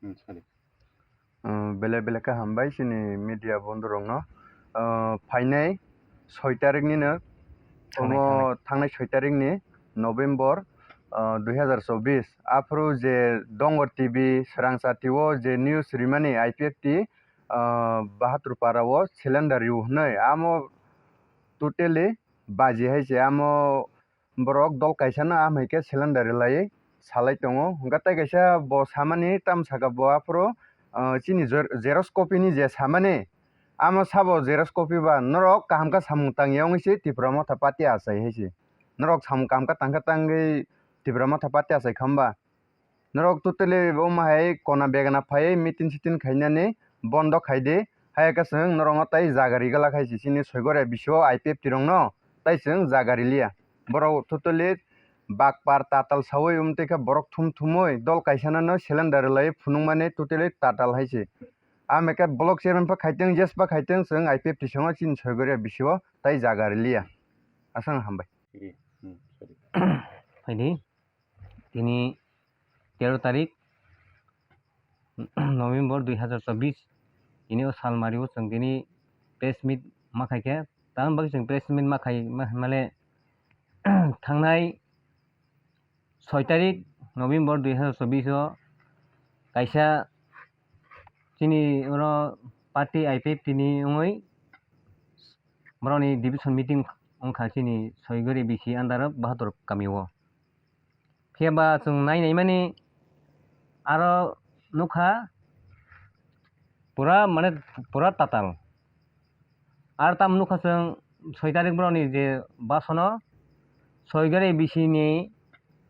Sorry. बेले बेलेखा हामबाय जोंनि मिडिया बन्धुरंनो फाइनाय 6 तारिखनिनो थांनाय 6 तारिखनि नभेम्बर 2024 आफ्रो जे दंग टीवी सोरांसा टीओ जे न्यूज रिमानी आईपीएफटी बाहादुर पाराव सिलेंडर युहनै आमो टोटली बाजी है जे आमो बरक दल काइसाना आम हैके सिलेंडर लाई सालाय दङ गताय काइसा ब सामानि ताम सागा ब आफ्रो चिनी जेरक्स कपी नि जे सामाने आमो साबो जेरक्स कपी बा नरक काम का सामुं तांगियाव से तिब्रामा थापाती आसाय हेसे नरक सामुं काम का तांगा तांगै तिब्रामा थापाती आसाय खम्बा नरक टोटली ओ माहाय कोना बेगना फाय मिटिन सिटिन खाइनानै बन्द खाइदे हाय कासों नरंग ताई जागारि गला खाइसि सिनि सयगरे बिसो आईपीएफ तिरंग न ताइसों जागारि लिया बरक टोटली बागपार ताताल सावै उमतेखा बरक थुम थुमै दल काइसाना सिलेंडर लाई फुनुं माने टोटली ताताल हाइसे आम एका ब्लक चेयरमैन पर खाइतें जेस पर खाइतें जों आईपीएफ तिसंग चिन सयगरे बिसो ताई जागारि लिया आसां हामबाय Sorry. फाइदे दिनै 13 तारिख November 2024 ini salmari usang dini press meet makai ke tan bagi जों press meet makai male थांनाय 6 तारिख November 2024 kaisa chini oro party IPF tini ongoi moroni division meeting ongkha chini soigori bisi andar bahadur kamiwo pheba जों नायनाय माने aro nukha pura tatal ar tam nukha जों 6 तारिख boroni je basono soigori bisi ni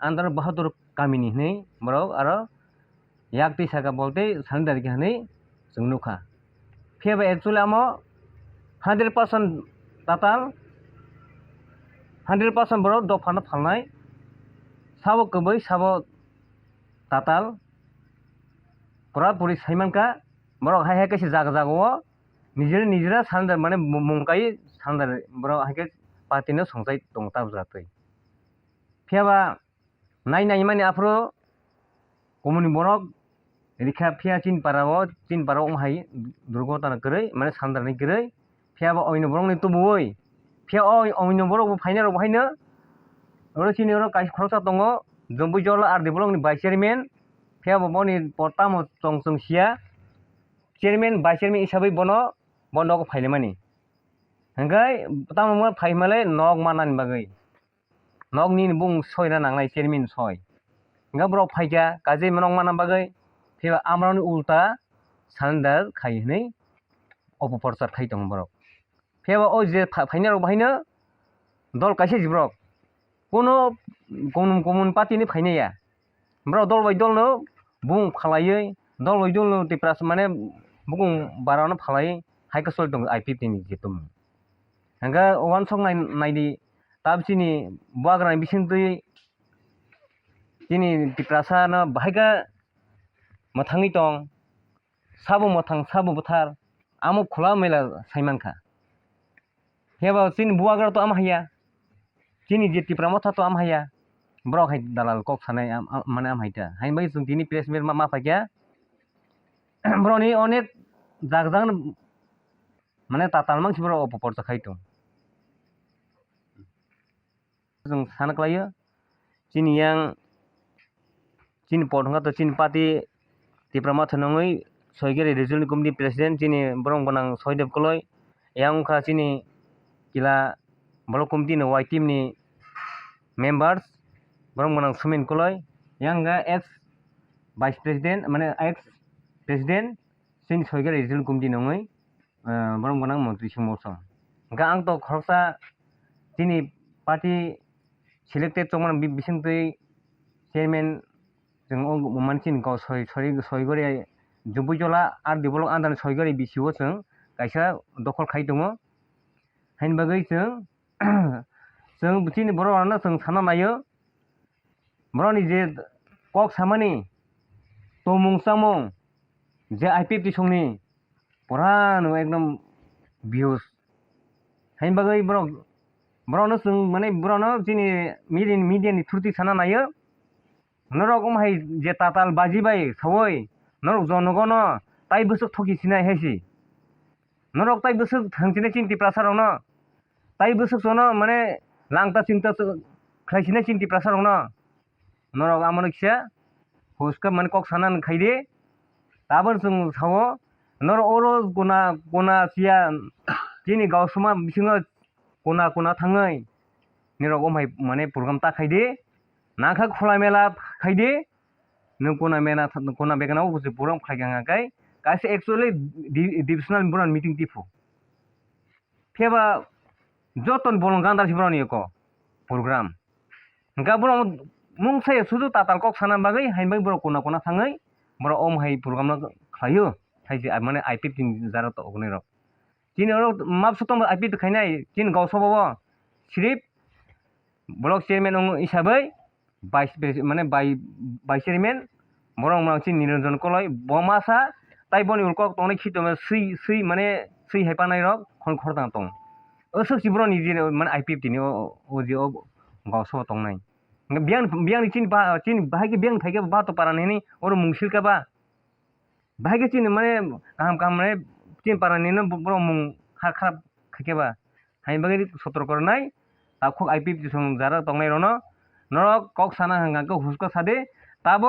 andar bahadur kamini nei borok aro yakti saka bolte sandar ki hanei जों nukha pheba actually amo 100% tatal 100% borok dofana phalnai sabo kubai sabo tatal pura puri saimanka borok hai hai kaisi jaga jago nijera sandar mane mungkai sandar borok hai ke party no songjai tongta bujatoi pheba nainai mani afro komuni borok rikha phia chin parao hai durgota na koroi mane sandar ni koroi pheba oino borok ni tubuoi phia oino borok bo final ro haino oro chini oro kaisi khoroksa tongo jombu jola ar de borok ni vice chairman phia bo boni portamo chongchong sia chairman vice chairman hisabai bono bondo ko faile mani hanggai tamo mo faimale nog manan bagai nog ni bung soira nanglai chairman soi nga borok faija kaje monong manan bagai pheba amroni ulta sandar khai nei opoporchar khai tong borok pheba o je faina ro bahaino dol kaise jibrok kono common party ni fainaya bro dol bai dol no bung phalaioi dol bai dol no tipras mane bung barano phalai hai ka sol dong I50 ni jitum hanga one song naidi tabsini bagra bisingtui chini tiprasa na bahaiga mathangi tong sabo mathang sabo buthar amo khula mela saimanka heba chini buagra to am haya chini je tipra matha to am haya brok hai dalal kok sanai mane am haita hai bai jung tini press meet ma fakia broni onek jagjang mane tatal mang sibro opopor khaitung जों सानख्लायो chini yang chini podhanga to chini party tiprama thanongoi soigeri regional committee president chini borong bonang soidev koloi yang kha chini kila block committee no white team ni members borong bonang sumin koloi yang ga ex vice president mane ex president chini soigeri regional committee nongoi borong bonang montri sumosong ga ang to khorsa chini party selected chongman bisingtui chairman जों मानसिन गाव सयगरि जुबुजला are देबलक under सयगरि बिसिओ जों कायसा दखल खाइ दङ हाइन बागै जों बिथिनि बर'आनो जों सानना नायो बर'नि जे कक सामानि तमुं सामुं जे आईपीएफ संनि परानो एकदम भिउस हाइन बागै बर'नो जों माने बर'नो जोंनि मिडियानि थ्रुति सानना नायो नरकम हाय जे ताताल बाजी बाय सवै norok jonogono tai busuk thoki sinai hesi norok tai busuk thangchine chinti prasarongno tai busuk sono mane langta cinta khlaisine chinti prasarongno norok amone kisa huska mane kok sanan khaide tabor chung sawo nor oro guna sia chini gausuma bisingo guna thangai nirok omhai mane program ta khaide nakha khulai mela khaide nung kona mena kona begana uji program khaiganga kai kasi actually divisional board meeting tipu pheba joton bolong gandar sibroni ko program ga bro mung sai sudu tatal kok sana bagai hainbai bro kona thangai bro omhai program khayo thaiji mane ip tin jara to ogne rok tin oro map sutom ip khainai tin gausobo sirip block chairman hisabai মানে vice chairman বরং মাংসি নিরঞ্জন কলয় বমাসা তাই বনি উলকক তনে খিতো সুই মানে সুই হেপানাই rock খন খরদাং তং ওসক সিব্র নিজে মানে আইপিএফ টিনি ওজি ও গাवसो তংনাই বিয়াং চিন বাহাগে বিয়াং থাইগে বা তো পারানি ওর মুংসিল কাবা বাহাগে চিন মানে কাম মানে চিন পারানি ন বড় মুং খারাপ খাকেবা হাই বাগে সতর্ক করনাই আখক আইপিএফ সং যারা তংনাই Rono norok kok sana hanga ko husko sade tabo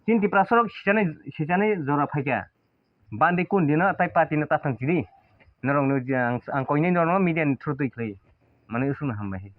cinti prasarok sijane jora phaika bandi kun dina tai party na tatang jiri norok no ang koine norok media through tui khlai mane usung hambai